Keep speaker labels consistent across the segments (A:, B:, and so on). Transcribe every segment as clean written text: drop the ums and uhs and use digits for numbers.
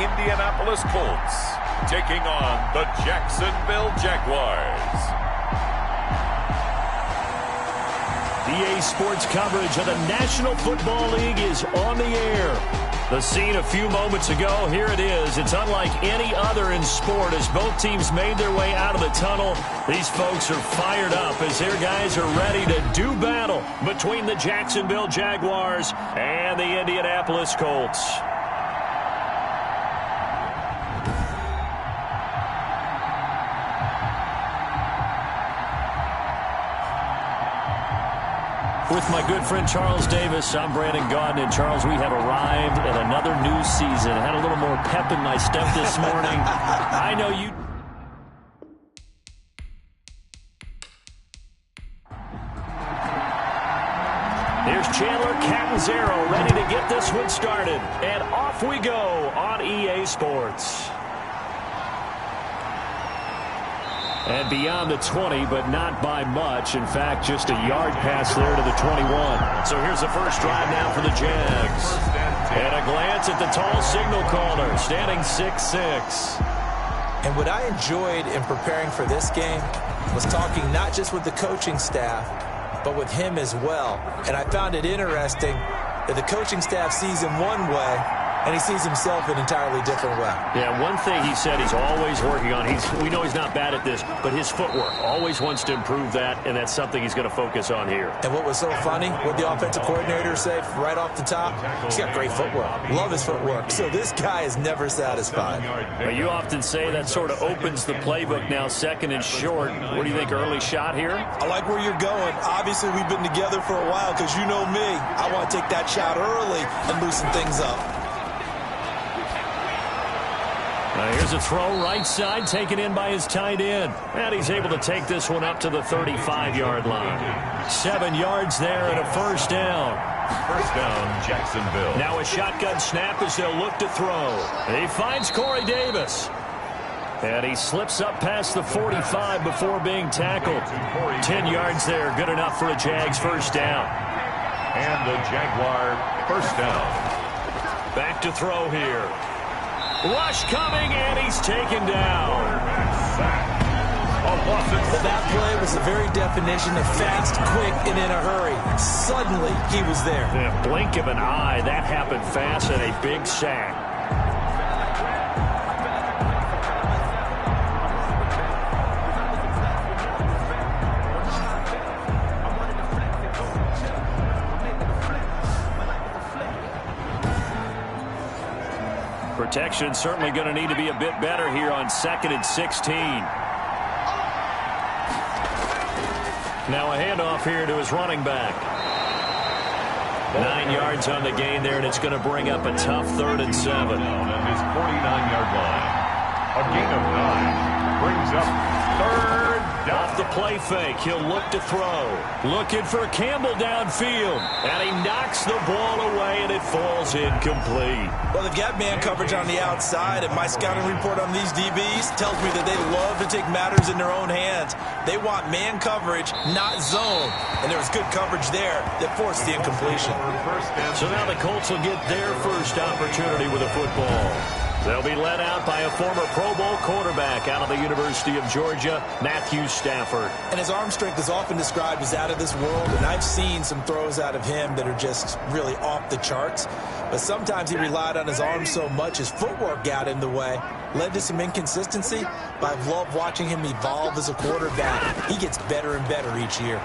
A: Indianapolis Colts taking on the Jacksonville Jaguars.
B: EA Sports coverage of the National Football League is on the air. The scene a few moments ago, here it is. It's unlike any other in sport as both teams made their way out of the tunnel. These folks are fired up as their guys are ready to do battle between the Jacksonville Jaguars and the Indianapolis Colts. With my good friend Charles Davis, I'm Brandon Gaudin. And Charles, we have arrived at another new season. I had a little more pep in my step this morning. I know you... Here's Chandler Catanzaro ready to get this one started. And off we go on EA Sports. And beyond the 20, but not by much. In fact, just a yard pass there to the 21. So here's the first drive now for the Jags. And a glance at the tall signal caller, standing 6'6".
C: And what I enjoyed in preparing for this game was talking not just with the coaching staff, but with him as well. And I found it interesting that the coaching staff sees him one way, and he sees himself an entirely different way.
B: Yeah, one thing he said he's always working on, we know he's not bad at this, but his footwork, always wants to improve that, and that's something he's going to focus on here.
C: And what was so funny, what the offensive coordinator said right off the top, he's got great footwork. Love his footwork. So this guy is never satisfied.
B: Well, you often say that sort of opens the playbook now, second and short. What do you think, early shot here?
D: I like where you're going. Obviously, we've been together for a while because you know me. I want to take that shot early and loosen things up.
B: Here's a throw right side taken in by his tight end. And he's able to take this one up to the 35-yard line. 7 yards there and a first down.
A: First down, Jacksonville.
B: Now a shotgun snap as they'll look to throw. He finds Corey Davis. And he slips up past the 45 before being tackled. 10 yards there, good enough for a Jags first down.
A: And the Jaguar first down.
B: Back to throw here. Rush coming, and he's taken down.
C: That play was the very definition of fast, quick, and in a hurry. Suddenly, he was there.
B: In a blink of an eye, that happened fast and a big sack. Protection certainly going to need to be a bit better here on 2nd and 16. Now a handoff here to his running back. 9 yards on the gain there, and it's going to bring up a tough 3rd and 7.
A: On his 49-yard line. A gain of 9 brings up 3rd down.
B: Off the play fake, he'll look to throw. Looking for Campbell downfield, and he knocks the ball away, and it falls incomplete.
D: Well, they've got man coverage on the outside, and my scouting report on these DBs tells me that they love to take matters in their own hands. They want man coverage, not zone. And there was good coverage there that forced the incompletion.
B: So now the Colts will get their first opportunity with a football. They'll be led out by a former Pro Bowl quarterback out of the University of Georgia, Matthew Stafford.
D: And his arm strength is often described as out of this world, and I've seen some throws out of him that are just really off the charts. But sometimes he relied on his arm so much his footwork got in the way, led to some inconsistency. But I've loved watching him evolve as a quarterback. He gets better and better each year.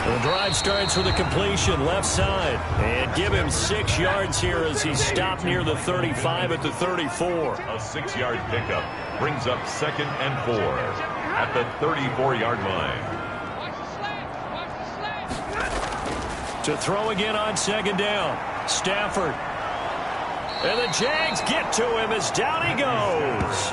B: The drive starts with a completion left side. And give him 6 yards here as he's stopped near the 35 at the 34.
A: A 6-yard pickup brings up 2nd and 4 at the 34-yard line.
B: To throw again on 2nd down. Stafford. And the Jags get to him as down he goes.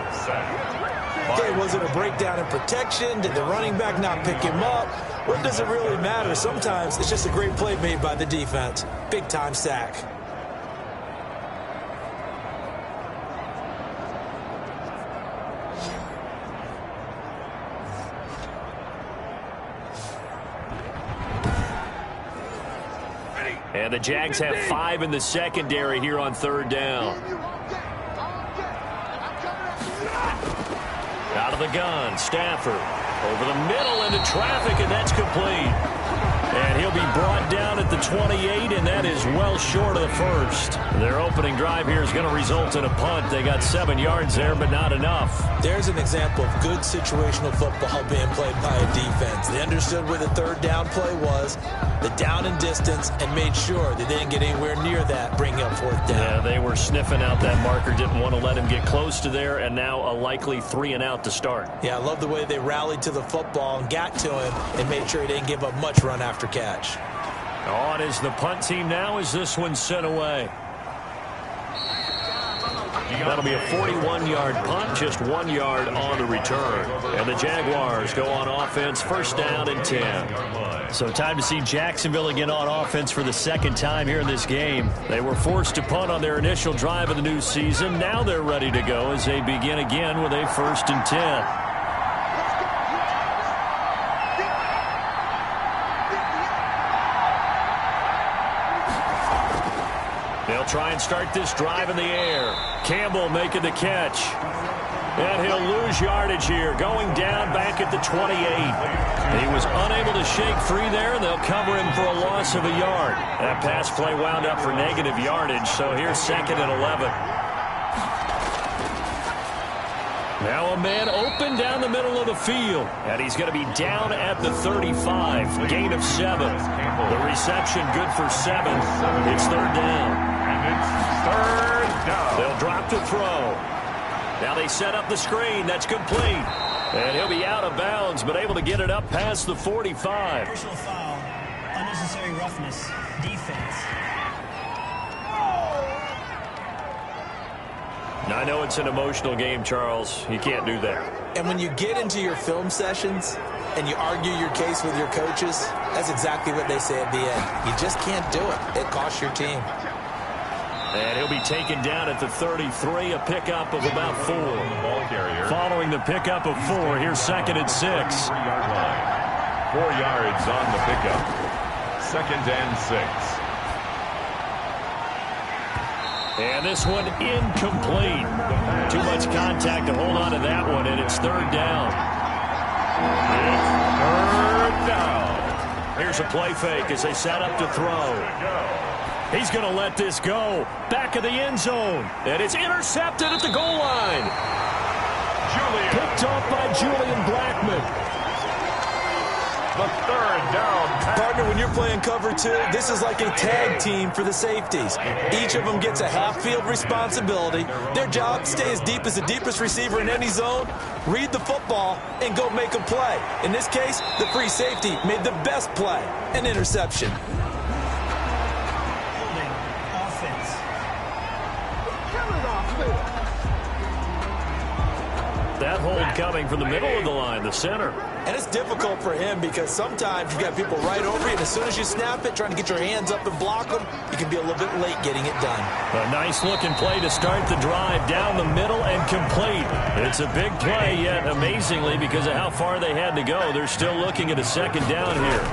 D: Okay, was it a breakdown in protection? Did the running back not pick him up? What does it really matter? Sometimes it's just a great play made by the defense. Big-time sack.
B: And the Jags have 5 in the secondary here on 3rd down. the gun, Stafford. Over the middle into traffic, and that's complete. And he'll be brought down at the 28, and that is well short of the first. Their opening drive here is going to result in a punt. They got 7 yards there, but not enough.
C: There's an example of good situational football being played by a defense. They understood where the third down play was, the down and distance, and made sure they didn't get anywhere near that, bringing up fourth down.
B: Yeah, they were sniffing out that marker, didn't want to let him get close to there, and now a likely 3 and out to start.
C: Yeah, I love the way they rallied to the football and got to him and made sure he didn't give up much run after catch.
B: On is the punt team now as this one's sent away. That'll be a 41-yard punt, just 1 yard on the return. And the Jaguars go on offense, first down and 10. So time to see Jacksonville again on offense for the second time here in this game. They were forced to punt on their initial drive of the new season. Now they're ready to go as they begin again with a first and 10. They'll try and start this drive in the air. Campbell making the catch. And he'll lose yardage here, going down back at the 28. He was unable to shake free there, and they'll cover him for a loss of a yard. That pass play wound up for negative yardage, so here's second and 11. Now a man open down the middle of the field, and he's going to be down at the 35. Gain of 7. The reception good for 7. It's third down.
A: Third down.
B: They'll drop to throw. Now they set up the screen. That's complete. And he'll be out of bounds, but able to get it up past the 45.
E: Personal foul, unnecessary roughness, defense.
B: Now, I know it's an emotional game, Charles. You can't do that.
C: And when you get into your film sessions and you argue your case with your coaches, that's exactly what they say at the end. You just can't do it. It costs your team.
B: And he'll be taken down at the 33, a pickup of about 4. Following the pickup of 4, here's second and 6.
A: 4 yards on the pickup. Second and 6.
B: And this one incomplete. Too much contact to hold on to that one, and it's third down.
A: It's third down.
B: Here's a play fake as they set up to throw. He's going to let this go. Back of the end zone. And it's intercepted at the goal line. Picked off by Julian Blackmon.
A: The third down.
C: Partner, when you're playing cover 2, this is like a tag team for the safeties. Each of them gets a half-field responsibility. Their job, stay as deep as the deepest receiver in any zone, read the football, and go make a play. In this case, the free safety made the best play, an interception.
B: That hold coming from the middle of the line, the center.
C: And it's difficult for him because sometimes you got people right over you, and as soon as you snap it, trying to get your hands up and block them, you can be a little bit late getting it done.
B: A nice-looking play to start the drive down the middle and complete. It's a big play, yet amazingly, because of how far they had to go, they're still looking at a second down here.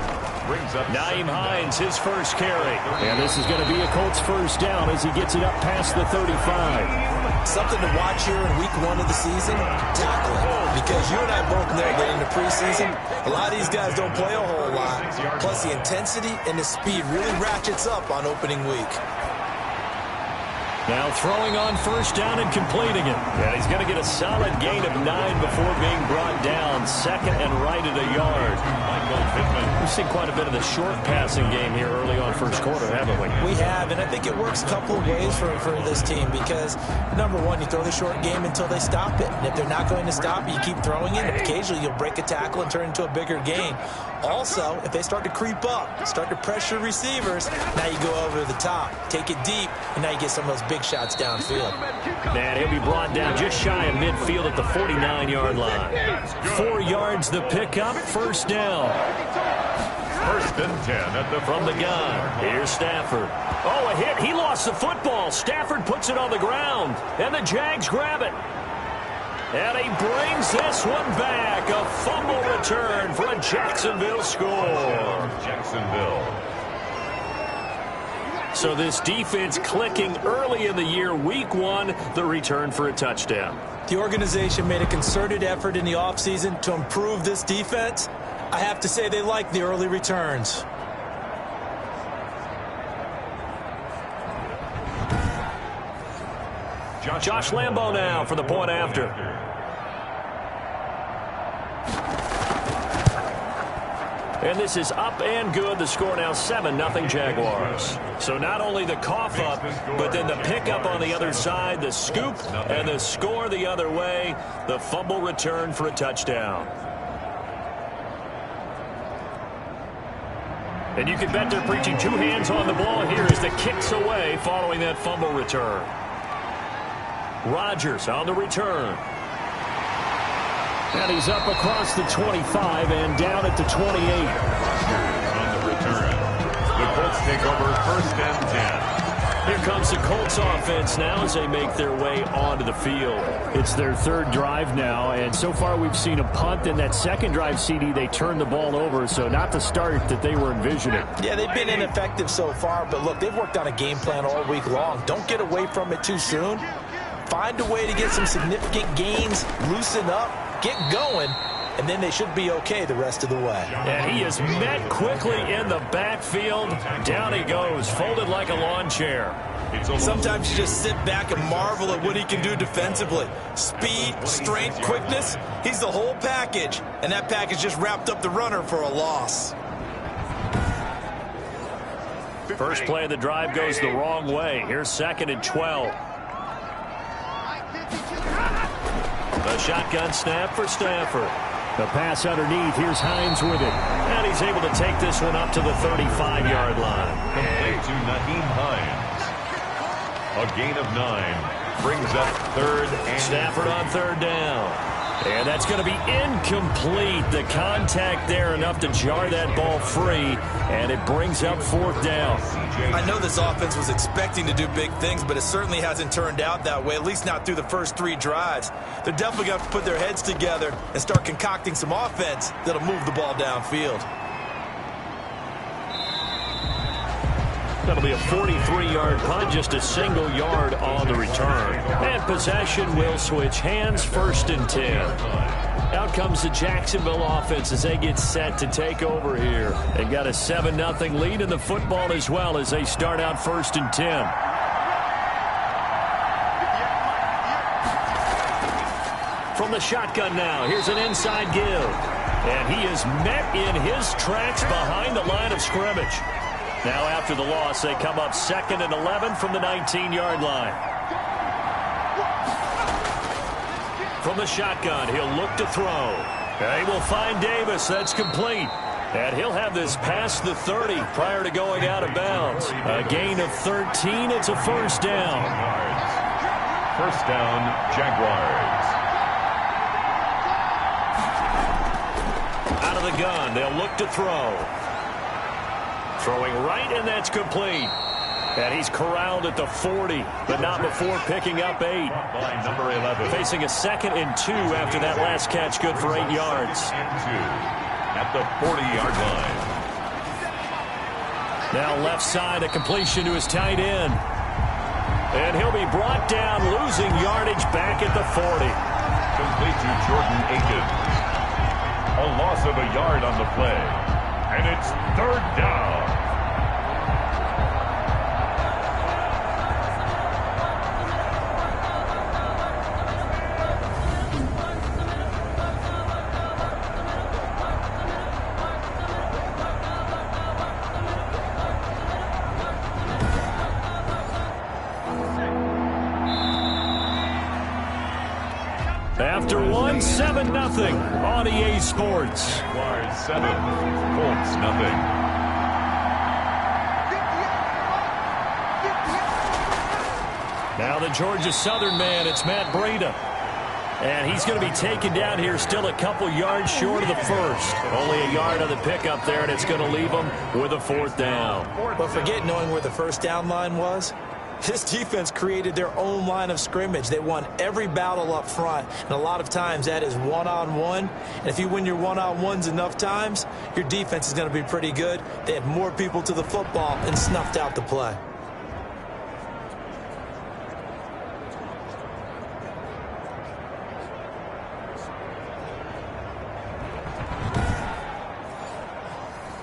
B: Nyheim Hines, his first carry. And this is going to be a Colts first down as he gets it up past the 35.
C: Something to watch here in week 1 of the season, tackling. Because you and I both know that in the preseason, a lot of these guys don't play a whole lot. Plus the intensity and the speed really ratchets up on opening week.
B: Now throwing on first down and completing it. And he's going to get a solid gain of 9 before being brought down. Second and right at a yard. We've seen quite a bit of the short passing game here early on first quarter, haven't we?
C: We have, and I think it works a couple of ways for this team because, number one, you throw the short game until they stop it. And if they're not going to stop it, you keep throwing it. Occasionally, you'll break a tackle and turn it into a bigger gain. Also, if they start to creep up, start to pressure receivers, now you go over the top, take it deep, and now you get some of those big shots downfield.
B: And he'll be brought down just shy of midfield at the 49-yard line. 4 yards the pickup, first down.
A: First and 10 at the
B: from the gun. Here's Stafford. Oh, a hit. He lost the football. Stafford puts it on the ground, and the Jags grab it. And he brings this one back. A fumble return for a Jacksonville score.
A: Jacksonville.
B: So this defense clicking early in the year, week 1, the return for a touchdown.
D: The organization made a concerted effort in the offseason to improve this defense. I have to say they like the early returns.
B: Josh Lambo now for the point after. And this is up and good. The score now 7-0 Jaguars. So not only the cough up, but then the pickup on the other side, the scoop, and the score the other way, the fumble return for a touchdown. And you can bet they're preaching two hands on the ball here as the kicks away following that fumble return. Rodgers on the return. And he's up across the 25 and down at the 28.
A: On the return. The Colts take over 1st and 10.
B: Here comes the Colts offense now as they make their way onto the field. It's their third drive now, and so far we've seen a punt. In that second drive, CD, they turned the ball over, so not the start that they were envisioning.
D: Yeah, they've been ineffective so far, but look, they've worked on a game plan all week long. Don't get away from it too soon. Find a way to get some significant gains, loosen up, get going, and then they should be okay the rest of the way.
B: And he is met quickly in the backfield. Down he goes, folded like a lawn chair.
D: Sometimes you just sit back and marvel at what he can do defensively. Speed, strength, quickness, he's the whole package. And that package just wrapped up the runner for a loss.
B: First play of the drive goes the wrong way. Here's 2nd and 12. A shotgun snap for Stafford. The pass underneath. Here's Hines with it. And he's able to take this one up to the 35-yard line.
A: Complete to Naheem Hines. A gain of 9 brings up 3rd and
B: Stafford on 3rd down. And that's going to be incomplete. The contact there enough to jar that ball free. And it brings up 4th down.
D: I know this offense was expecting to do big things, but it certainly hasn't turned out that way, at least not through the first 3 drives. They're definitely going to put their heads together and start concocting some offense that'll move the ball downfield.
B: That'll be a 43-yard punt, just a single yard on the return. And possession will switch hands, 1st and 10. Out comes the Jacksonville offense as they get set to take over here. They've got a 7-0 lead in the football as well as they start out 1st and 10. From the shotgun now, here's an inside give. And he is met in his tracks behind the line of scrimmage. Now after the loss, they come up 2nd and 11 from the 19-yard line. From the shotgun, he'll look to throw. They will find Davis. That's complete. And he'll have this past the 30 prior to going out of bounds. A gain of 13. It's a 1st down.
A: 1st down, Jaguars.
B: Out of the gun, they'll look to throw. Throwing right, and that's complete. And he's corralled at the 40, but not before picking up 8.
A: By number 11.
B: Facing a 2nd and 2 after that last catch, good for 8 yards.
A: At the 40-yard line.
B: Now left side, a completion to his tight end. And he'll be brought down, losing yardage back at the 40.
A: Complete to Jordan Akins. A loss of a yard on the play. And it's 3rd down.
B: After 1, 7-0 on EA Sports.
A: Jaguars 7, Colts nothing.
B: Now the Georgia Southern man, it's Matt Breida. And he's going to be taken down here still a couple yards short of the 1st. Only a yard on the pickup there, and it's going to leave him with a 4th down.
D: But forget knowing where the 1st down line was. This defense created their own line of scrimmage. They won every battle up front, and a lot of times that is one-on-one. And if you win your one-on-ones enough times, your defense is going to be pretty good. They had more people to the football and snuffed out the play.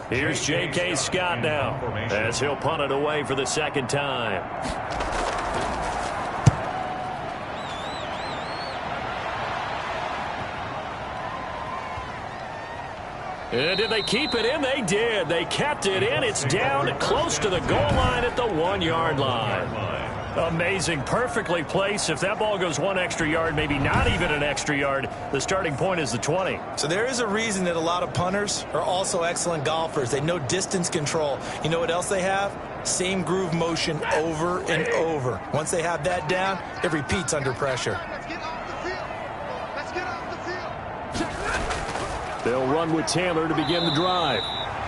B: Here's J.K. Scott now as he'll punt it away for the second time. And did they keep it in? They did. They kept it in. It's down close to the goal line at the 1-yard line. Amazing. Perfectly placed. If that ball goes one extra yard, maybe not even an extra yard, the starting point is the 20.
D: So there is a reason that a lot of punters are also excellent golfers. They know distance control. You know what else they have? Same groove motion over and over. Once they have that down, it repeats under pressure.
B: They'll run with Taylor to begin the drive.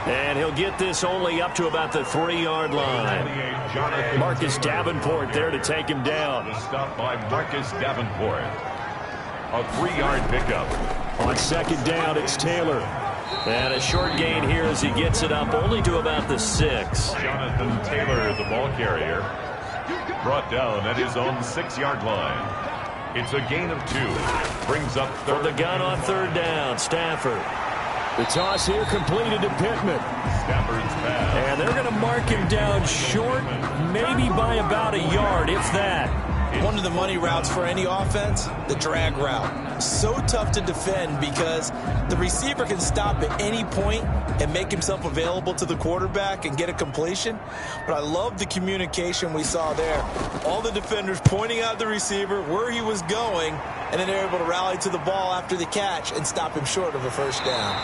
B: And he'll get this only up to about the 3-yard line. Marcus Davenport there to take him down.
A: The stop by Marcus Davenport. A 3-yard pickup.
B: On second down, it's Taylor. And a short gain here as he gets it up only to about the 6.
A: Jonathan Taylor, the ball carrier, brought down at his own 6-yard line. It's a gain of 2. Brings up third.
B: From the gun on third down, Stafford. The toss here completed to Pittman.
A: Stafford's pass.
B: And they're going to mark him down short, maybe by about a yard, if that.
D: One of the money routes for any offense, the drag route. So tough to defend because the receiver can stop at any point and make himself available to the quarterback and get a completion. But I love the communication we saw there. All the defenders pointing out the receiver, where he was going, and then they're able to rally to the ball after the catch and stop him short of a first down.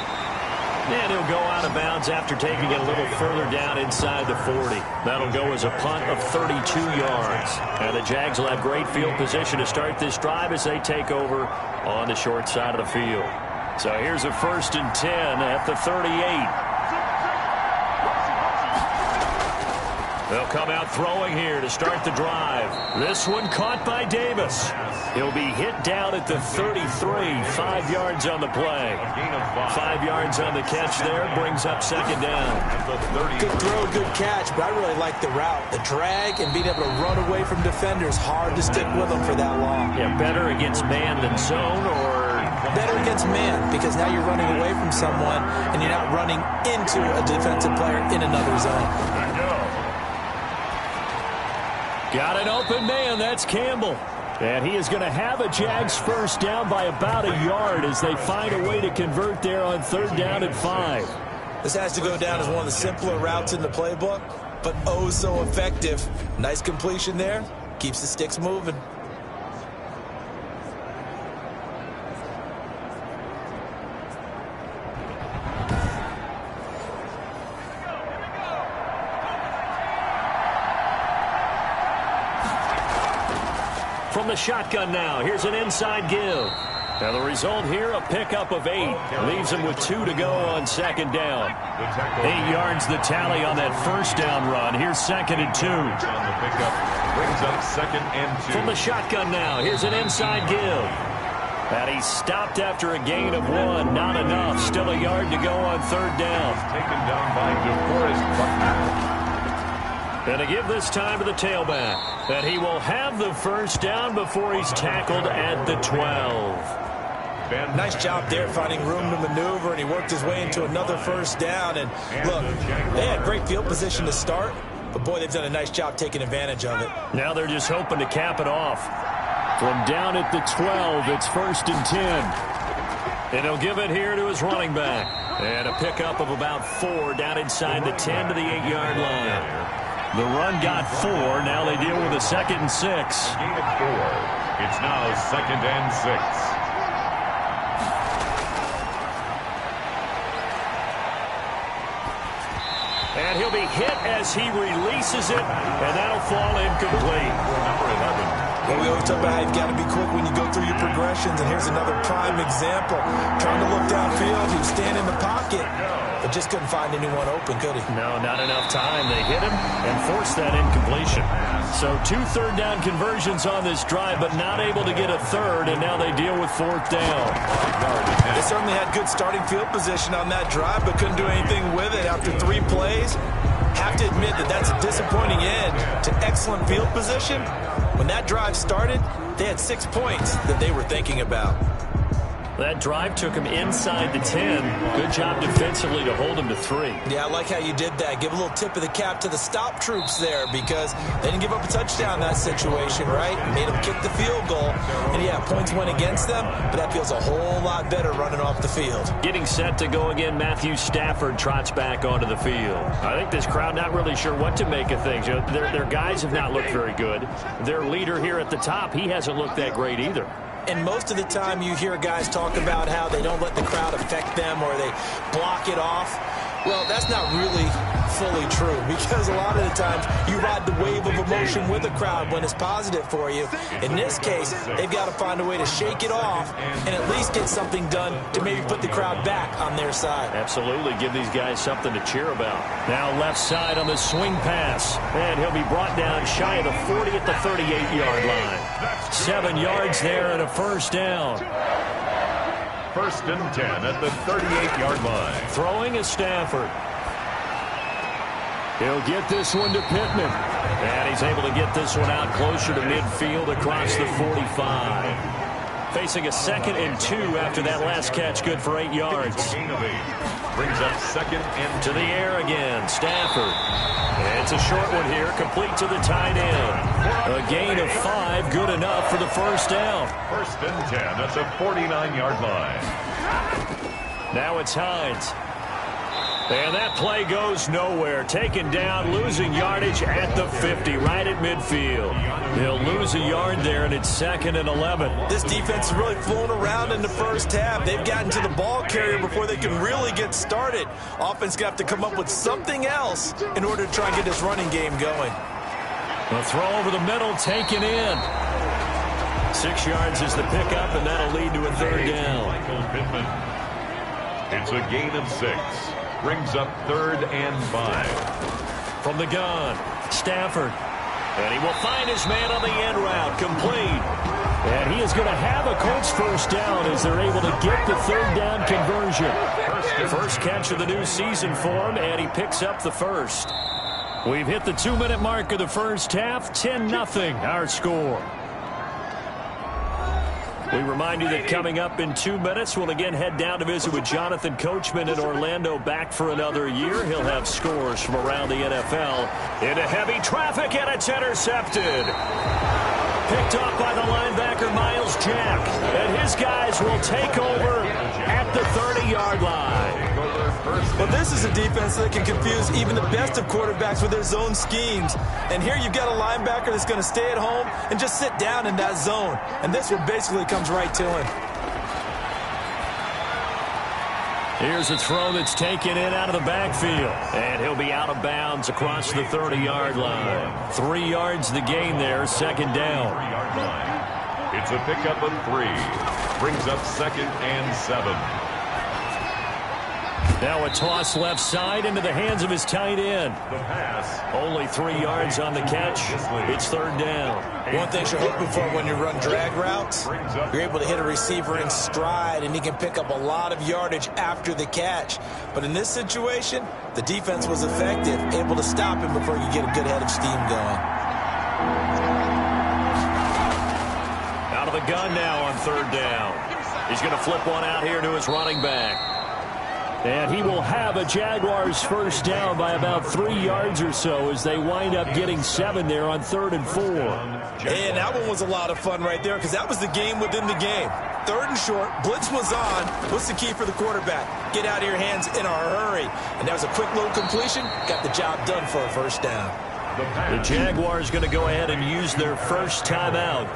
B: And he'll go out of bounds after taking it a little further down inside the 40. That'll go as a punt of 32 yards. And the Jags will have great field position to start this drive as they take over on the short side of the field. So here's a 1st and 10 at the 38. They'll come out throwing here to start the drive. This one caught by Davis. He'll be hit down at the 33, 5 yards on the play. 5 yards on the catch there, brings up second down.
D: Good throw, good catch, but I really like the route. The drag and being able to run away from defenders, hard to stick with them for that long.
B: Yeah, better against man than zone, or
D: better against man, because now you're running away from someone and you're not running into a defensive player in another zone.
B: Got an open man, that's Campbell. And he is going to have a Jags first down by about a yard as they find a way to convert there on third down and 5.
D: This has to go down as one of the simpler routes in the playbook, but oh so effective. Nice completion there. Keeps the sticks moving.
B: From the shotgun now, here's an inside give. Now the result here, a pickup of 8. Leaves him with 2 to go on second down. 8 yards the tally on that first down run. Here's 2nd and 2.
A: On the pickup, brings up 2nd and 2.
B: From the shotgun now, here's an inside give. And he stopped after a gain of 1. Not enough. Still a yard to go on third down.
A: Taken down by DeForest Buckner.
B: And to give this time to the tailback. And he will have the first down before he's tackled at the 12.
D: Nice job there finding room to maneuver, and he worked his way into another first down. And look, they had great field position to start, but boy, they've done a nice job taking advantage of it.
B: Now they're just hoping to cap it off. From down at the 12, it's 1st and 10. And he'll give it here to his running back. And a pickup of about 4 down inside the 10 to the 8-yard line. The run got 4. Now they deal with a 2nd and 6.
A: Gain of 4. It's now 2nd and 6.
B: And he'll be hit as he releases it, and that'll fall incomplete.
A: Number 11.
D: Well, we always talk about how you've got to be quick when you go through your progressions, and here's another prime example. Trying to look downfield, he'd stand in the pocket, but just couldn't find anyone open, could he?
B: No, not enough time. They hit him and forced that incompletion. So 2 third-down conversions on this drive, but not able to get a third, and now they deal with 4th down.
D: They certainly had good starting field position on that drive, but couldn't do anything with it after 3 plays. Have to admit that that's a disappointing end to excellent field position. When that drive started, they had 6 points that they were thinking about.
B: That drive took him inside the 10. Good job defensively to hold him to 3.
C: Yeah, I like how you did that. Give a little tip of the cap to the stop troops there because they didn't give up a touchdown in that situation, right? Made them kick the field goal. And, yeah, points went against them, but that feels a whole lot better running off the field.
B: Getting set to go again, Matthew Stafford trots back onto the field. I think this crowd not really sure what to make of things. You know, their guys have not looked very good. Their leader here at the top, he hasn't looked that great either.
C: And most of the time you hear guys talk about how they don't let the crowd affect them or they block it off. Well, that's not really fully true because a lot of the times you ride the wave of emotion with the crowd when it's positive for you. In this case, they've got to find a way to shake it off and at least get something done to maybe put the crowd back on their side.
B: Absolutely. Give these guys something to cheer about. Now left side on the swing pass. And he'll be brought down shy of the 40 at the 38-yard line. 7 yards there and a first down.
A: First and 10 at the 38-yard line.
B: Throwing is Stafford. He'll get this one to Pittman. And he's able to get this one out closer to midfield across the 45. Facing a 2nd and 2 after that last catch, good for 8 yards.
A: Gain of 8. Brings up 2nd and
B: to the air again, Stafford. And it's a short one here, complete to the tight end. A gain of 5, good enough for the first down.
A: First and 10 at the 49-yard line.
B: Now it's Hines. And that play goes nowhere. Taken down, losing yardage at the 50, right at midfield. They'll lose a yard there, and it's 2nd and 11.
C: This defense is really flown around in the first half. They've gotten to the ball carrier before they can really get started. Offense got to come up with something else in order to try and get this running game going.
B: A throw over the middle, taken in. 6 yards is the pickup, and that'll lead to a 3rd down.
A: It's a gain of 6. Brings up 3rd and 5.
B: From the gun, Stafford. And he will find his man on the end route, complete. And he is going to have a Colts first down as they're able to get the 3rd down conversion. First catch of the new season for him, and he picks up the first. We've hit the 2-minute mark of the first half, 10-0 our score. We remind you that coming up in 2 minutes, we'll again head down to visit with Jonathan Coachman in Orlando, back for another year. He'll have scores from around the NFL. Into heavy traffic, and it's intercepted. Picked off by the linebacker, Miles Jack. And his guys will take over at the 30-yard line.
C: Well, this is a defense that can confuse even the best of quarterbacks with their zone schemes. And here you've got a linebacker that's going to stay at home and just sit down in that zone. And this one basically comes right to him.
B: Here's a throw that's taken in out of the backfield. And he'll be out of bounds across the 30-yard line. 3 yards the gain there, 2nd down.
A: It's a pickup of 3. Brings up 2nd and 7.
B: Now a toss left side into the hands of his tight end.
A: The pass.
B: Only 3 yards on the catch. It's 3rd down.
C: One thing you're hoping for when you run drag routes, you're able to hit a receiver in stride, and he can pick up a lot of yardage after the catch. But in this situation, the defense was effective, able to stop him before you get a good head of steam going.
B: Out of the gun now on 3rd down. He's going to flip one out here to his running back. And he will have a Jaguars first down by about 3 yards or so as they wind up getting 7 there on 3rd and 4.
C: And that one was a lot of fun right there because that was the game within the game. 3rd and short, blitz was on. What's the key for the quarterback? Get out of your hands in a hurry. And that was a quick little completion. Got the job done for a first down.
B: The Jaguars going to go ahead and use their first timeout,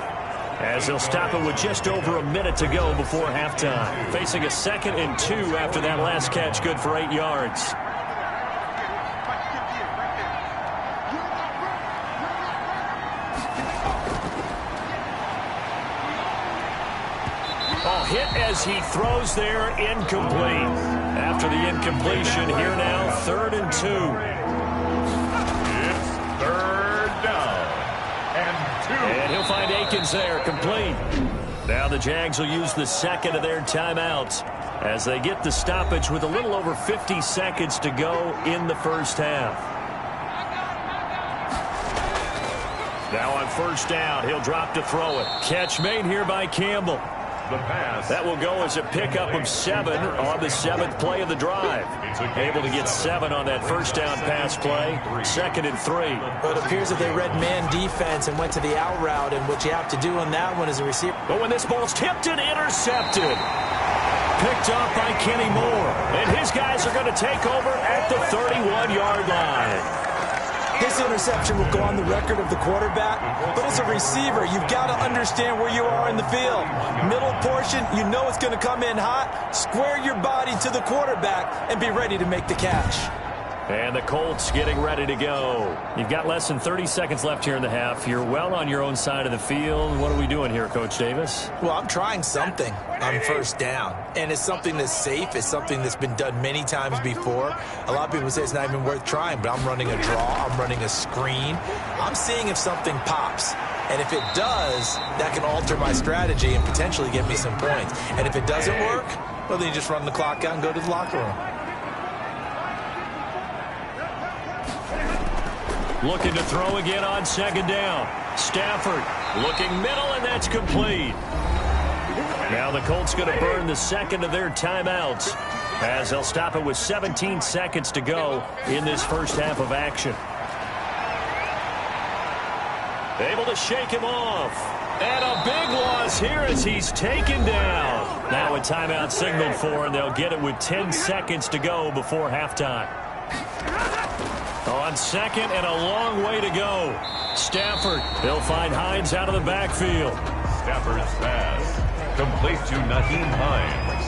B: as they'll stop it with just over a minute to go before halftime. Facing a 2nd and 2 after that last catch, good for 8 yards. Oh, hit as he throws there, incomplete. After the incompletion, here now, 3rd and 2.
A: It's 3rd down and 2.
B: And he'll find Akins there, complete. Now the Jags will use the 2nd of their timeouts as they get the stoppage with a little over 50 seconds to go in the first half. Now on 1st down, he'll drop to throw it. Catch made here by Campbell.
A: the pass.
B: That will go as a pickup of 7 on the 7th play of the drive. Able to get 7 on that first down pass play. 2nd and 3.
C: Well, it appears that they read man defense and went to the out route, and what you have to do on that one as a receiver.
B: But when this ball's tipped and intercepted. Picked up by Kenny Moore. And his guys are going to take over at the 31-yard line.
C: This interception will go on the record of the quarterback, but as a receiver, you've got to understand where you are in the field. Middle portion, you know it's going to come in hot. Square your body to the quarterback and be ready to make the catch.
B: And the Colts getting ready to go. You've got less than 30 seconds left here in the half. You're well on your own side of the field. What are we doing here, Coach Davis?
C: Well, I'm trying something on first down, and it's something that's safe. It's something that's been done many times before. A lot of people say it's not even worth trying, but I'm running a draw. I'm running a screen. I'm seeing if something pops. And if it does, that can alter my strategy and potentially get me some points. And if it doesn't work, well, then you just run the clock out and go to the locker room.
B: Looking to throw again on 2nd down. Stafford looking middle, and that's complete. Now the Colts going to burn the 2nd of their timeouts as they'll stop it with 17 seconds to go in this first half of action. Able to shake him off. And a big loss here as he's taken down. Now a timeout signaled for, and they'll get it with 10 seconds to go before halftime. On 2nd and a long way to go. Stafford, he'll find Hines out of the backfield.
A: Stafford's pass. Complete to Nyheim Hines.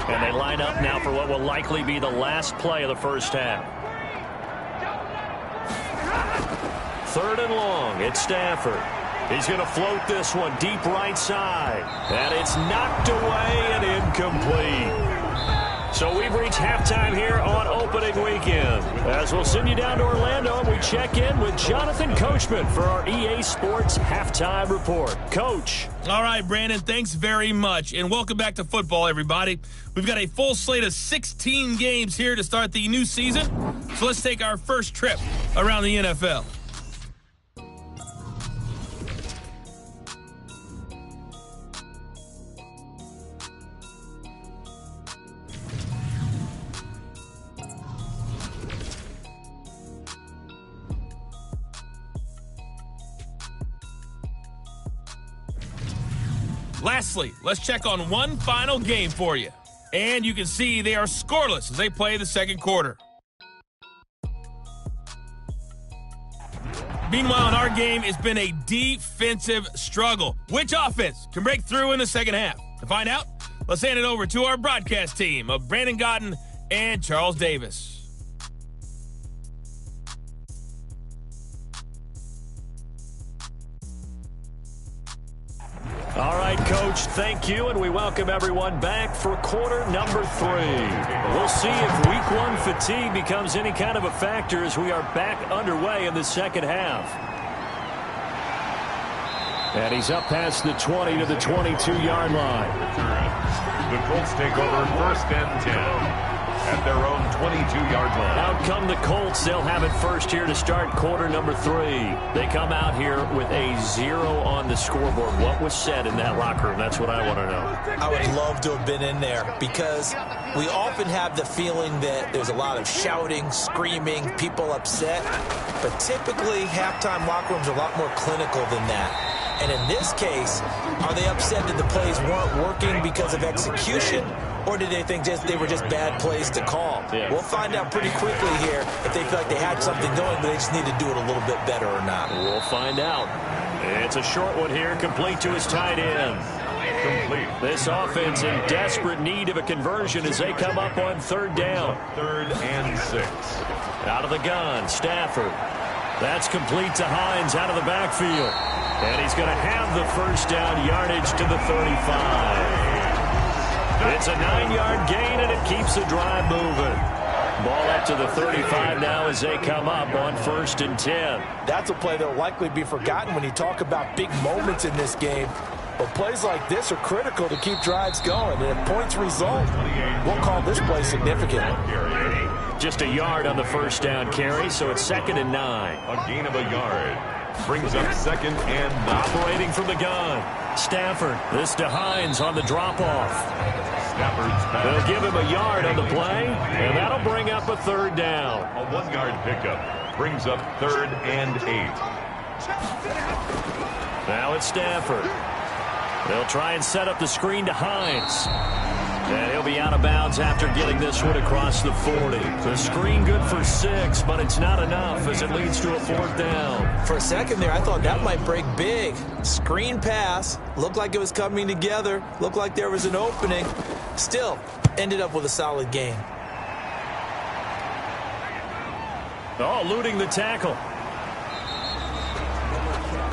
B: And they line up now for what will likely be the last play of the first half. 3rd and long. It's Stafford. He's going to float this one deep right side. And it's knocked away and incomplete. So we've reached halftime here on opening weekend. As we'll send you down to Orlando, and we check in with Jonathan Coachman for our EA Sports Halftime Report. Coach.
F: All right, Brandon, thanks very much. And welcome back to football, everybody. We've got a full slate of 16 games here to start the new season. So let's take our first trip around the NFL. Lastly, let's check on one final game for you. And you can see they are scoreless as they play the second quarter. Meanwhile, in our game, it's been a defensive struggle. Which offense can break through in the second half? To find out, let's hand it over to our broadcast team of Brandon Gotten and Charles Davis.
B: All right, Coach, thank you, and we welcome everyone back for quarter number 3. We'll see if week 1 fatigue becomes any kind of a factor as we are back underway in the second half. And he's up past the 20 to the 22-yard line.
A: The Colts take over 1st and 10. At their own 22-yard line.
B: Out come the Colts. They'll have it first here to start quarter number 3. They come out here with a 0 on the scoreboard. What was said in that locker room? That's what I want to know.
C: I would love to have been in there because we often have the feeling that there's a lot of shouting, screaming, people upset. But typically, halftime locker rooms are a lot more clinical than that. And in this case, are they upset that the plays weren't working because of execution? Or did they think they were just bad plays to call? Yeah. We'll find out pretty quickly here if they feel like they had something going, but they just need to do it a little bit better or not.
B: We'll find out. It's a short one here, complete to his tight end.
A: Complete.
B: This offense in desperate need of a conversion as they come up on 3rd down.
A: 3rd and 6.
B: Out of the gun, Stafford. That's complete to Hines out of the backfield. And he's going to have the first down yardage to the 35. It's a 9-yard gain, and it keeps the drive moving. Ball up to the 35 now as they come up on 1st and 10.
C: That's a play that will likely be forgotten when you talk about big moments in this game. But plays like this are critical to keep drives going. And if points result, we'll call this play significant.
B: Just a yard on the first down carry, so it's 2nd and 9.
A: A gain of a yard. Brings up 2nd and 9.
B: Operating from the gun. Stafford. This to Hines on the drop-off.
A: Stafford's pass.
B: They'll give him a yard on the play, and that'll bring up a 3rd down.
A: A 1-yard pickup. Brings up 3rd and 8.
B: Now it's Stafford. They'll try and set up the screen to Hines. And he'll be out of bounds after getting this one across the 40. The screen good for 6, but it's not enough as it leads to a 4th down.
C: For a second there, I thought that might break big. Screen pass. Looked like it was coming together. Looked like there was an opening. Still, ended up with a solid gain.
B: Oh, eluding the tackle.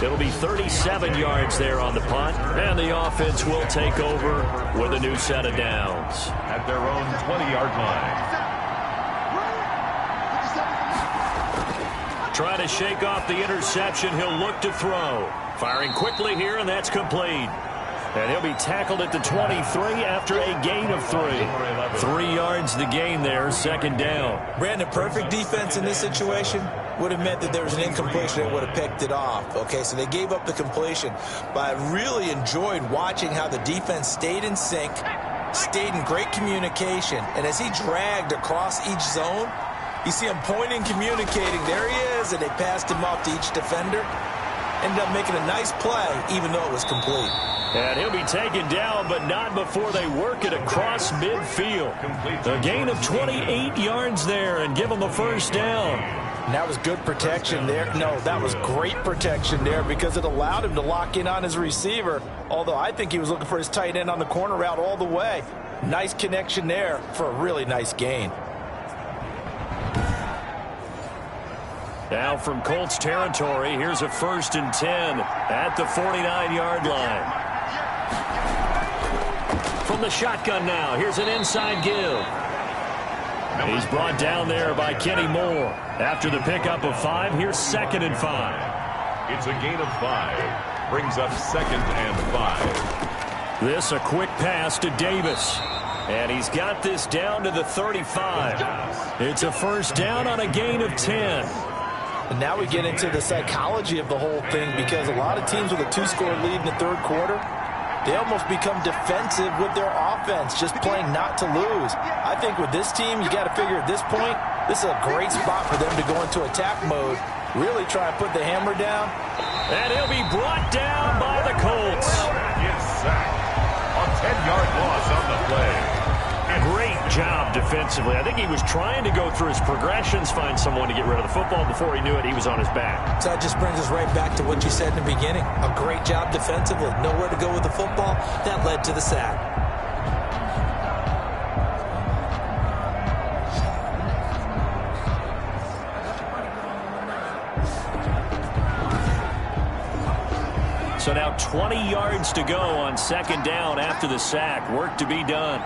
B: It'll be 37 yards there on the punt, and the offense will take over with a new set of downs.
A: At their own 20-yard line.
B: Trying to shake off the interception. He'll look to throw. Firing quickly here, and that's complete. And he'll be tackled at the 23 after a gain of 3. 3 yards the gain there, 2nd down.
C: Brandon, perfect defense in this situation would have meant that there was an incompletion that would have picked it off. Okay, so they gave up the completion. But I really enjoyed watching how the defense stayed in sync, stayed in great communication. And as he dragged across each zone, you see him pointing, communicating. There he is, and they passed him off to each defender. Ended up making a nice play, even though it was complete.
B: And he'll be taken down, but not before they work it across midfield. A gain of 28 yards there and give him a 1st down.
C: And that was good protection there. No, that was great protection there because it allowed him to lock in on his receiver, although I think he was looking for his tight end on the corner route all the way. Nice connection there for a really nice gain.
B: Now from Colts territory, here's a 1st and 10 at the 49-yard line. From the shotgun now, here's an inside give. He's brought down there by Kenny Moore. After the pickup of 5, here's 2nd and 5.
A: It's a gain of 5. Brings up 2nd and 5.
B: This a quick pass to Davis. And he's got this down to the 35. It's a 1st down on a gain of 10.
C: And now we get into the psychology of the whole thing because a lot of teams with a 2-score lead in the 3rd quarter, they almost become defensive with their offense, just playing not to lose. I think with this team, you got to figure at this point, this is a great spot for them to go into attack mode, really try and put the hammer down.
B: And he'll be brought down by the Colts.
A: It's sacked. A 10-yard loss on the play.
B: Great job defensively. I think he was trying to go through his progressions, find someone to get rid of the football. Before he knew it, he was on his back.
C: So that just brings us right back to what you said in the beginning. A great job defensively. Nowhere to go with the football. That led to the sack.
B: So now 20 yards to go on 2nd down after the sack. Work to be done.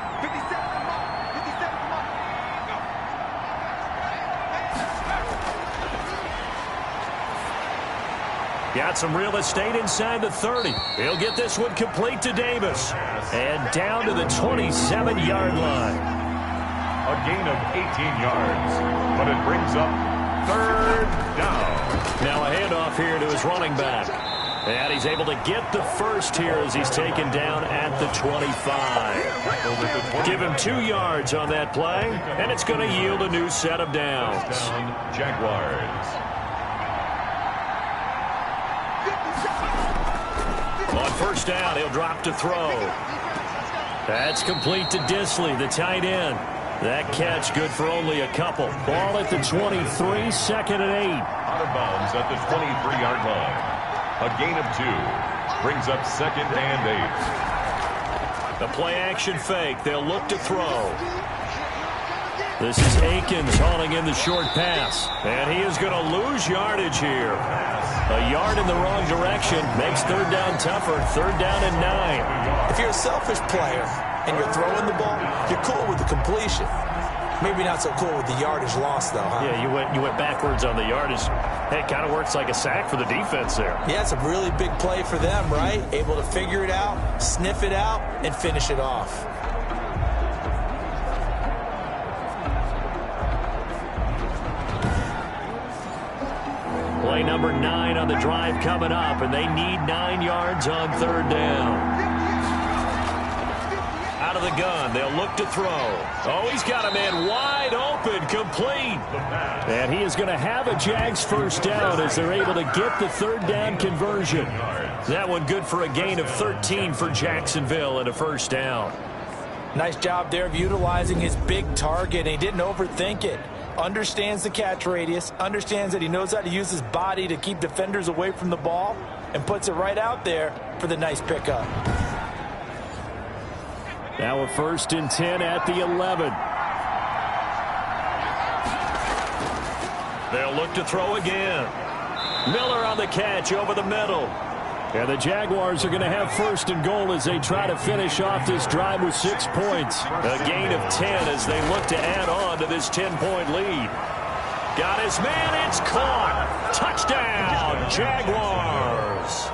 B: Got some real estate inside the 30. He'll get this one complete to Davis. And down to the 27-yard line.
A: A gain of 18 yards, but it brings up 3rd down.
B: Now a handoff here to his running back. And he's able to get the 1st here as he's taken down at the 25. Give him 2 yards on that play, and it's going to yield a new set of downs.
A: Jaguars.
B: On 1st down, he'll drop to throw. That's complete to Disley, the tight end. That catch good for only a couple. Ball at the 23, 2nd and 8.
A: Out of bounds at the 23-yard line. A gain of 2. Brings up 2nd and 8.
B: The play-action fake. They'll look to throw. This is Akins hauling in the short pass. And he is going to lose yardage here. A yard in the wrong direction makes 3rd down tougher. 3rd down and 9.
C: If you're a selfish player and you're throwing the ball, you're cool with the completion. Maybe not so cool with the yardage loss, though, huh?
B: Yeah, you went backwards on the yardage. Hey, it kind of works like a sack for the defense there.
C: Yeah, it's a really big play for them, right? Able to figure it out, sniff it out, and finish it off.
B: Play number 9 on the drive coming up, and they need 9 yards on third down. Out of the gun, they'll look to throw. Oh, he's got a man wide open, complete. And he is going to have a Jags first down as they're able to get the third down conversion. That one good for a gain of 13 for Jacksonville and a first down.
C: Nice job there of utilizing his big target, and he didn't overthink it. Understands the catch radius, understands that he knows how to use his body to keep defenders away from the ball, and puts it right out there for the nice pickup.
B: Now a 1st and 10 at the 11. They'll look to throw again. Miller on the catch over the middle. And the Jaguars are going to have 1st and goal as they try to finish off this drive with 6 points. A gain of 10 as they look to add on to this 10-point lead. Got his man. It's caught. Touchdown, Jaguars.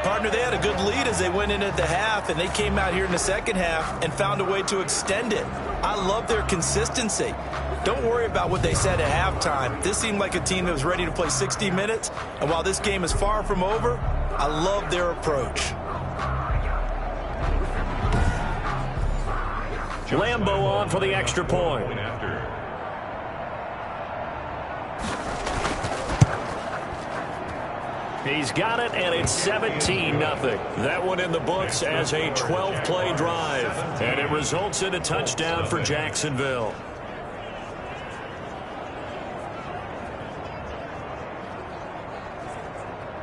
C: Partner, they had a good lead as they went in at the half, and they came out here in the second half and found a way to extend it. I love their consistency. Don't worry about what they said at halftime. This seemed like a team that was ready to play 60 minutes, and while this game is far from over, I love their approach.
B: Lambeau on for the extra point. He's got it, and it's 17-0. That one in the books as a 12-play drive, and it results in a touchdown for Jacksonville.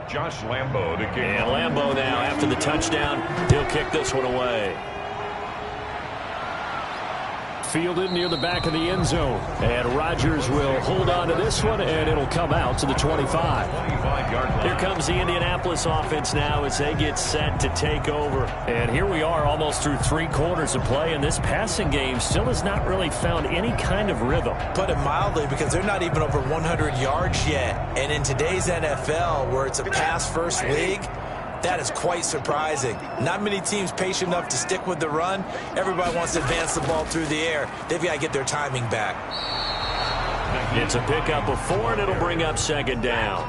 A: Josh Lambeau to kick.
B: And Lambeau now, after the touchdown, he'll kick this one away. Fielded near the back of the end zone. And Rodgers will hold on to this one, and it'll come out to the 25. Here comes the Indianapolis offense now as they get set to take over. And here we are almost through 3 quarters of play, and this passing game still has not really found any kind of rhythm.
C: Put it mildly, because they're not even over 100 yards yet. And in today's NFL, where it's a pass-first league, that is quite surprising. Not many teams patient enough to stick with the run. Everybody wants to advance the ball through the air. They've got to get their timing back.
B: It's a pickup of 4, and it'll bring up 2nd down.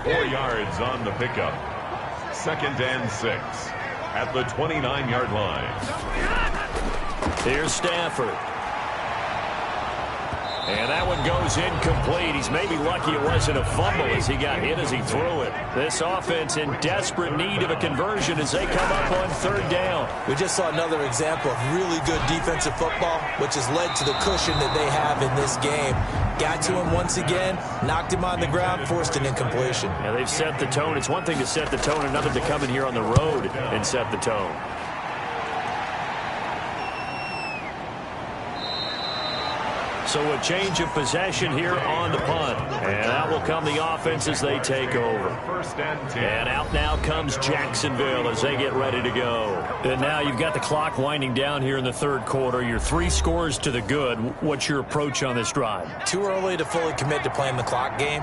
A: 4 yards on the pickup. 2nd and 6 at the 29-yard line.
B: Here's Stafford. And that one goes incomplete. He's maybe lucky it wasn't a fumble as he got hit as he threw it. This offense in desperate need of a conversion as they come up on 3rd down.
C: We just saw another example of really good defensive football, which has led to the cushion that they have in this game. Got to him once again, knocked him on the ground, forced an incompletion.
B: Yeah, they've set the tone. It's one thing to set the tone, another to come in here on the road and set the tone. So a change of possession here on the punt. And out will come the offense as they take over.
A: 1st and 10.
B: And out now comes Jacksonville as they get ready to go. And now you've got the clock winding down here in the 3rd quarter. You're 3 scores to the good. What's your approach on this drive?
C: Too early to fully commit to playing the clock game.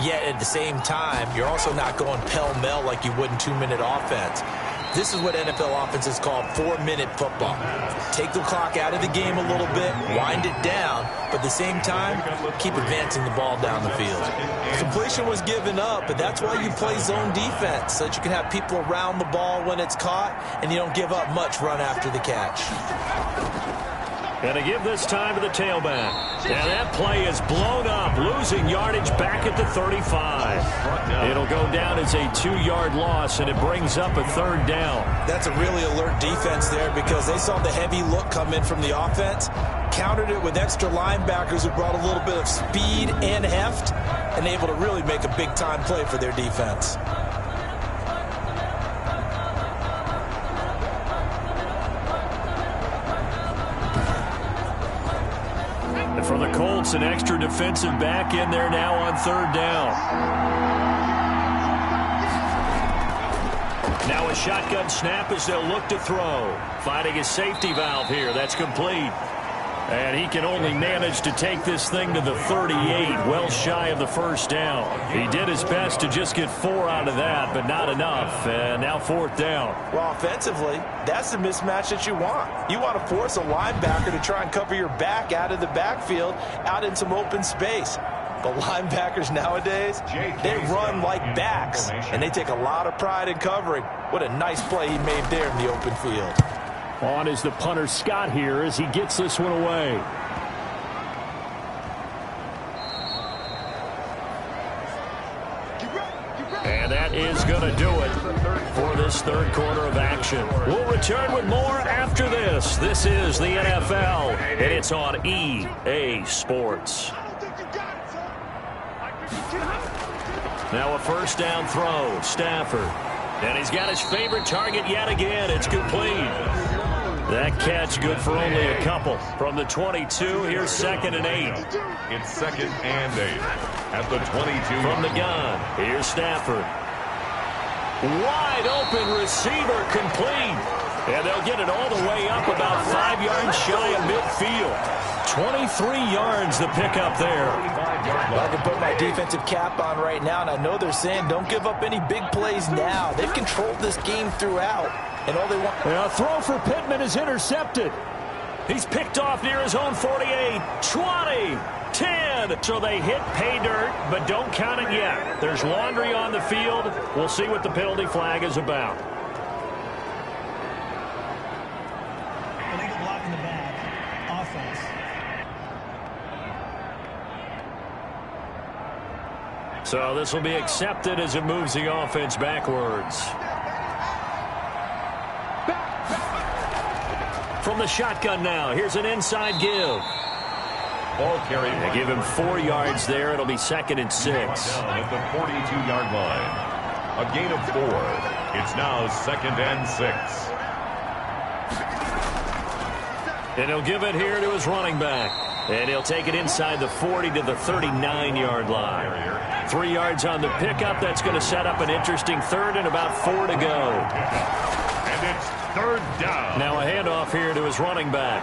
C: Yet at the same time, you're also not going pell-mell like you would in 2-minute offense. This is what NFL offenses call 4-minute football. Take the clock out of the game a little bit, wind it down, but at the same time, keep advancing the ball down the field. Completion was given up, but that's why you play zone defense, so that you can have people around the ball when it's caught, and you don't give up much run after the catch.
B: And to give this time to the tailback. And that play is blown up, losing yardage back at the 35. It'll go down as a 2-yard loss, and it brings up a 3rd down.
C: That's a really alert defense there because they saw the heavy look come in from the offense, countered it with extra linebackers who brought a little bit of speed and heft, and able to really make a big-time play for their defense.
B: For the Colts, an extra defensive back in there now on 3rd down. Now a shotgun snap as they'll look to throw. Finding a safety valve here. That's complete. And he can only manage to take this thing to the 38, well shy of the 1st down. He did his best to just get 4 out of that, but not enough. And now 4th down.
C: Well, offensively, that's the mismatch that you want. You want to force a linebacker to try and cover your back out of the backfield, out in some open space.
D: The linebackers nowadays, they run like backs, and they take a lot of pride in covering. What a nice play he made there in the open field.
B: On is the punter Scott here as he gets this one away. And that is going to do it for this third quarter of action. We'll return with more after this. This is the NFL, and it's on EA Sports. Now a first down throw, Stafford. And he's got his favorite target yet again. It's complete. That catch good for only a couple. From the 22, here's 2nd and 8.
A: It's 2nd and 8 at the 22.
B: From the gun, here's Stafford. Wide open receiver, complete. And they'll get it all the way up about 5 yards shy of midfield. 23 yards the pickup there.
D: Well, I can put my defensive cap on right now, and I know they're saying don't give up any big plays now. They've controlled this game throughout, and all they want...
B: A throw for Pittman is intercepted. He's picked off near his own 48, 20, 10. So they hit pay dirt, but don't count it yet. There's laundry on the field. We'll see what the penalty flag is about.
E: Illegal block in the back. Offense.
B: So this will be accepted as it moves the offense backwards. From the shotgun now, here's an inside give.
A: Ball carried.
B: They give him 4 yards there. It'll be 2nd and 6.
A: Down at the 42-yard line. A gain of 4. It's now 2nd and 6.
B: And he'll give it here to his running back. And he'll take it inside the 40 to the 39-yard line. 3 yards on the pickup. That's going to set up an interesting third and about 4 to go.
A: And it's 3rd down.
B: Now a handoff here to his running back.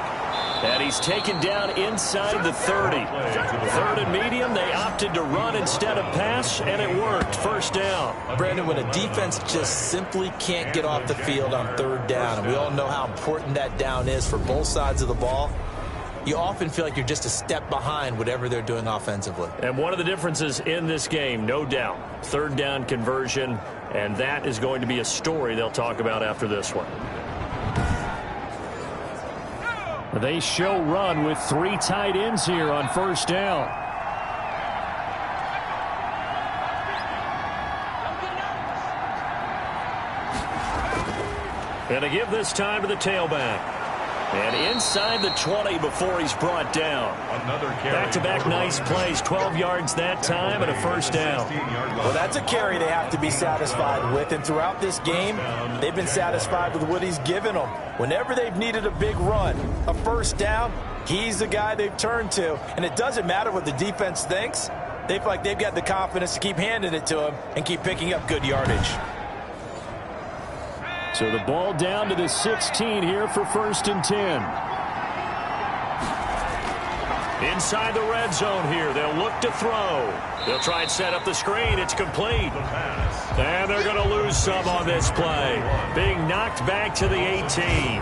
B: And he's taken down inside the 30. 3rd and medium. They opted to run instead of pass, and it worked. 1st down.
D: Brandon, when a defense just simply can't get off the field on 3rd down, and we all know how important that down is for both sides of the ball, you often feel like you're just a step behind whatever they're doing offensively.
B: And one of the differences in this game, no doubt, 3rd down conversion, and that is going to be a story they'll talk about after this one. They show run with 3 tight ends here on 1st down. And a give this time to the tailback. And inside the 20 before he's brought down. Back-to-back nice plays, 12 yards that time and a 1st down.
D: Well, that's a carry they have to be satisfied with. And throughout this game, they've been satisfied with what he's given them. Whenever they've needed a big run, a 1st down, he's the guy they've turned to. And it doesn't matter what the defense thinks. They feel like they've got the confidence to keep handing it to him and keep picking up good yardage.
B: So the ball down to the 16 here for 1st and 10. Inside the red zone here. They'll look to throw. They'll try and set up the screen. It's complete. And they're going to lose some on this play. Being knocked back to the 18.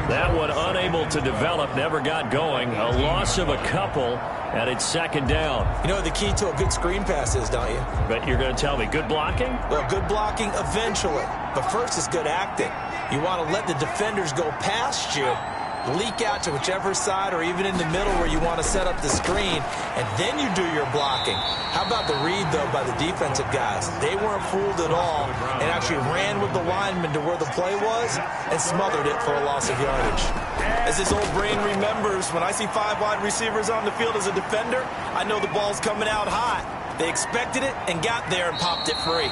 B: That one unable to develop, never got going. A loss of a couple, and it's 2nd down.
D: You know what the key to a good screen pass is, don't you?
B: But you're going to tell me, good blocking?
D: Well, good blocking eventually. But first is good acting. You want to let the defenders go past you, leak out to whichever side or even in the middle where you want to set up the screen, and then you do your blocking. How about the read, though, by the defensive guys? They weren't fooled at all and actually ran with the lineman to where the play was and smothered it for a loss of yardage. As this old brain remembers, when I see 5 wide receivers on the field as a defender, I know the ball's coming out hot. They expected it and got there and popped it free.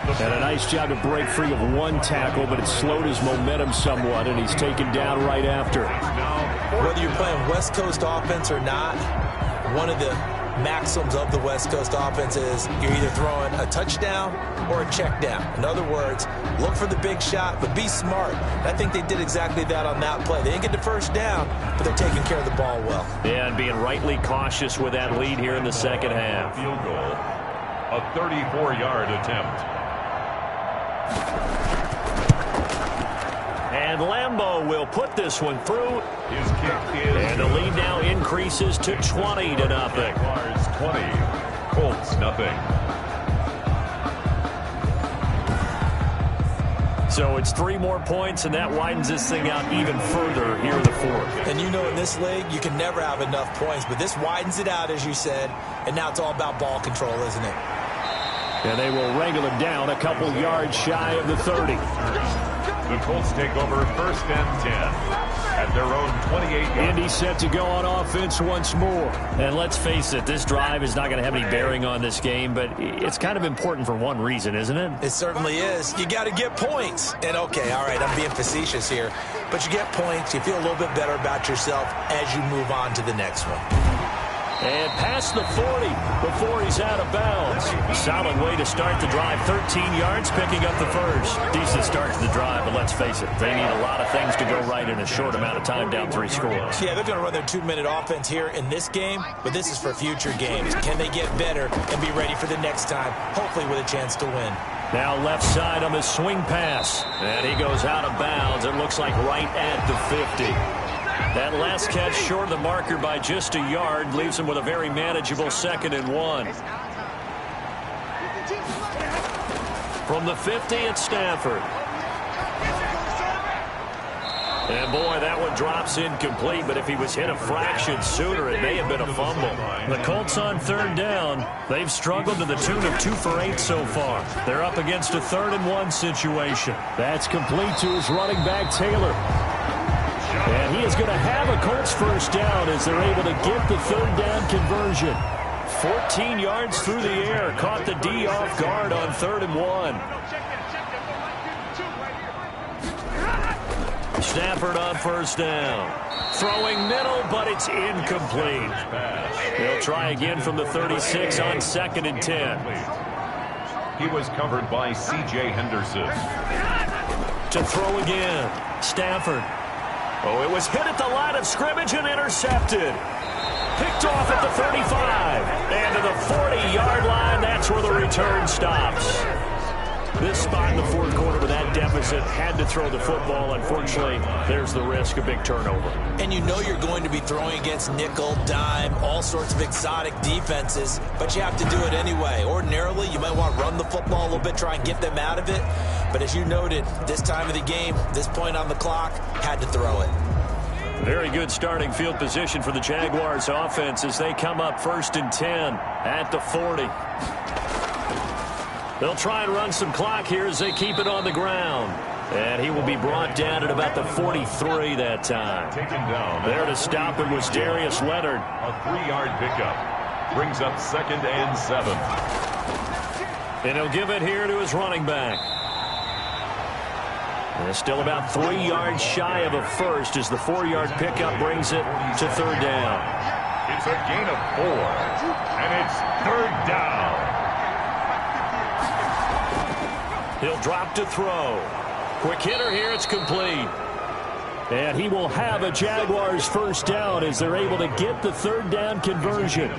B: And a nice job to break free of 1 tackle, but it slowed his momentum somewhat, and he's taken down right after.
D: Whether you're playing West Coast offense or not, one of the maxims of the West Coast offense is you're either throwing a touchdown or a check down. In other words, look for the big shot, but be smart. And I think they did exactly that on that play. They didn't get the 1st down, but they're taking care of the ball well.
B: Yeah, and being rightly cautious with that lead here in the 2nd half.
A: Field goal, a 34-yard attempt.
B: And Lambeau will put this one through.
A: His kick is...
B: And the lead now increases to 20-0.
A: Jaguars 20, Colts nothing.
B: So it's 3 more points, and that widens this thing out even further here in the fourth.
D: And you know in this league, you can never have enough points, but this widens it out, as you said, and now it's all about ball control, isn't it?
B: And they will wrangle it down a couple yards shy of the 30.
A: The Colts take over 1st and 10 at their own 28-yard.
B: Indy set to go on offense once more. And let's face it, this drive is not going to have any bearing on this game, but it's kind of important for one reason, isn't it?
D: It certainly is. You got to get points. And, okay, all right, I'm being facetious here, but you get points, you feel a little bit better about yourself as you move on to the next one.
B: And past the 40 before he's out of bounds. Solid way to start the drive. 13 yards, picking up the first. Decent start to the drive, but let's face it, they need a lot of things to go right in a short amount of time, down 3 scores.
D: Yeah, they're going to run their 2-minute offense here in this game, but this is for future games. Can they get better and be ready for the next time, hopefully with a chance to win?
B: Now left side on the swing pass. And he goes out of bounds. It looks like right at the 50. That last catch short of the marker by just a yard leaves him with a very manageable 2nd and 1. From the 50, it's Stafford. And boy, that one drops incomplete, but if he was hit a fraction sooner, it may have been a fumble. The Colts on 3rd down. They've struggled to the tune of 2 for 8 so far. They're up against a 3rd and 1 situation. That's complete to his running back, Taylor. And he is going to have a Colts 1st down as they're able to get the 3rd down conversion. 14 yards through the air. Caught the D off guard on 3rd and 1. Stafford on 1st down. Throwing middle, but it's incomplete. They'll try again from the 36 on 2nd and 10.
A: He was covered by C.J. Henderson.
B: To throw again. Stafford. Oh, it was hit at the line of scrimmage and intercepted. Picked off at the 35. And to the 40-yard line, that's where the return stops. This spot in the 4th quarter with that deficit, had to throw the football. Unfortunately, there's the risk of big turnover.
D: And you know you're going to be throwing against nickel, dime, all sorts of exotic defenses, but you have to do it anyway. Ordinarily, you might want to run the football a little bit, try and get them out of it. But as you noted, this time of the game, this point on the clock, had to throw it.
B: Very good starting field position for the Jaguars offense as they come up 1st and 10 at the 40. They'll try and run some clock here as they keep it on the ground. And he will be brought down at about the 43 that time.
A: Taken down.
B: There to stop him was Darius Leonard.
A: A 3-yard pickup. Brings up 2nd and 7.
B: And he'll give it here to his running back. And it's still about 3 yards shy of a first as the 4-yard pickup brings it to 3rd down.
A: It's a gain of 4. And it's 3rd down.
B: He'll drop to throw. Quick hitter here, it's complete. And he will have a Jaguars 1st down as they're able to get the 3rd down conversion.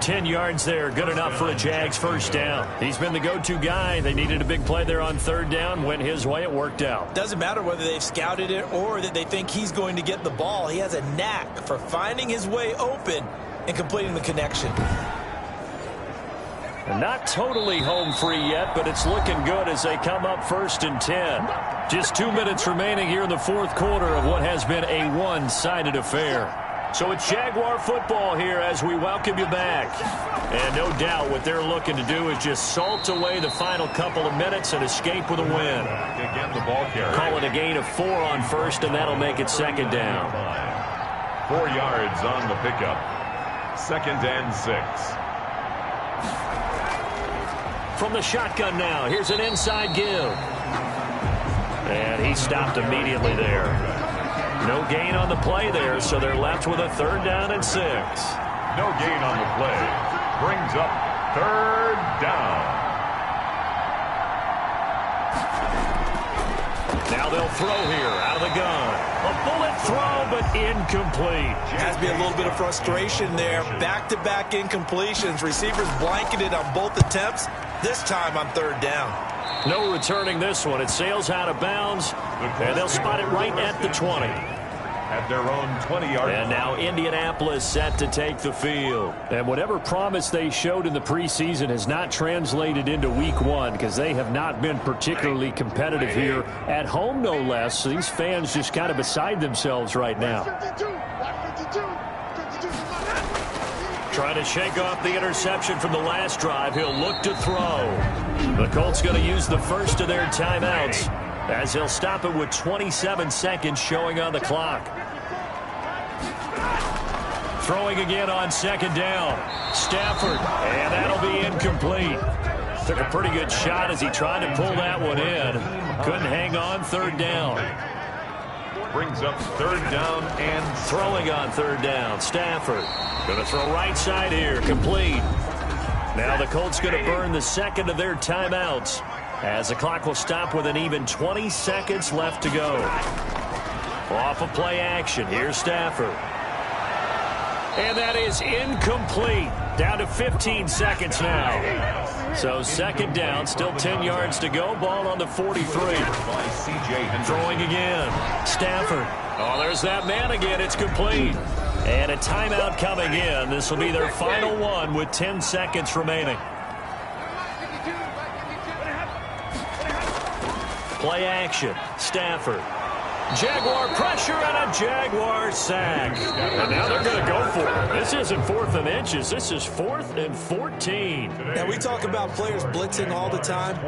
B: 10 yards there, good enough for a Jags 1st down. He's been the go-to guy. They needed a big play there on 3rd down. Went his way, it worked out.
D: Doesn't matter whether they've scouted it or that they think he's going to get the ball. He has a knack for finding his way open and completing the connection.
B: Not totally home free yet, but it's looking good as they come up 1st and 10. Just 2 minutes remaining here in the 4th quarter of what has been a one-sided affair. So it's Jaguar football here as we welcome you back. And no doubt what they're looking to do is just salt away the final couple of minutes and escape with a win.
A: Again, the ball carrier.
B: Call it a gain of 4 on 1st, and that'll make it 2nd down.
A: 4 yards on the pickup. 2nd and 6.
B: From the shotgun now, here's an inside give. And he stopped immediately there. No gain on the play there, so they're left with a 3rd down and 6.
A: No gain on the play. Brings up 3rd down.
B: Now they'll throw here out of the gun. A bullet throw, but incomplete.
D: Has to be a little bit of frustration there. Back-to-back incompletions. Receivers blanketed on both attempts. This time on 3rd down.
B: No returning this one. It sails out of bounds, and they'll spot it right at the 20.
A: At their own 20-yard line.
B: And now Indianapolis set to take the field. And whatever promise they showed in the preseason has not translated into week one because they have not been particularly competitive here at home, no less. These fans just kind of beside themselves right now. Trying to shake off the interception from the last drive. He'll look to throw. The Colts going to use the first of their timeouts as he'll stop it with 27 seconds showing on the clock. Throwing again on second down. Stafford, and that'll be incomplete. Took a pretty good shot as he tried to pull that one in. Couldn't hang on third down.
A: Brings up third down and
B: throwing on third down. Stafford going to throw right side here. Complete. Now the Colts going to burn the second of their timeouts as the clock will stop with an even 20 seconds left to go. Off of play action. Here's Stafford. And that is incomplete. Down to 15 seconds now. So second down, still 10 yards to go. Ball on the 43. Throwing again. Stafford. Oh, there's that man again. It's complete. And a timeout coming in. This will be their final one with 10 seconds remaining. Play action. Stafford. Jaguar pressure and a Jaguar sack. And now they're going to go for it. This isn't 4th and inches. This is 4th and 14.
D: Now, we talk about players blitzing all the time.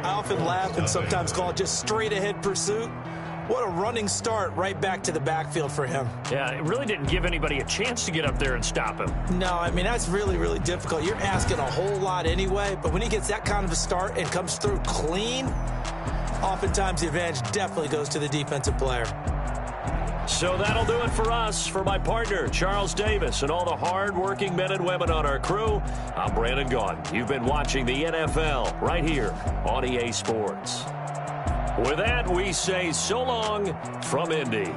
D: I often laugh and sometimes call it just straight-ahead pursuit. What a running start right back to the backfield for him.
B: Yeah, it really didn't give anybody a chance to get up there and stop him.
D: No, I mean, that's really, really difficult. You're asking a whole lot anyway, but when he gets that kind of a start and comes through clean, oftentimes the advantage definitely goes to the defensive player.
B: So that'll do it for us. For my partner, Charles Davis, and all the hard-working men and women on our crew, I'm Brandon Gaudin. You've been watching the NFL right here on EA Sports. With that, we say so long from Indy.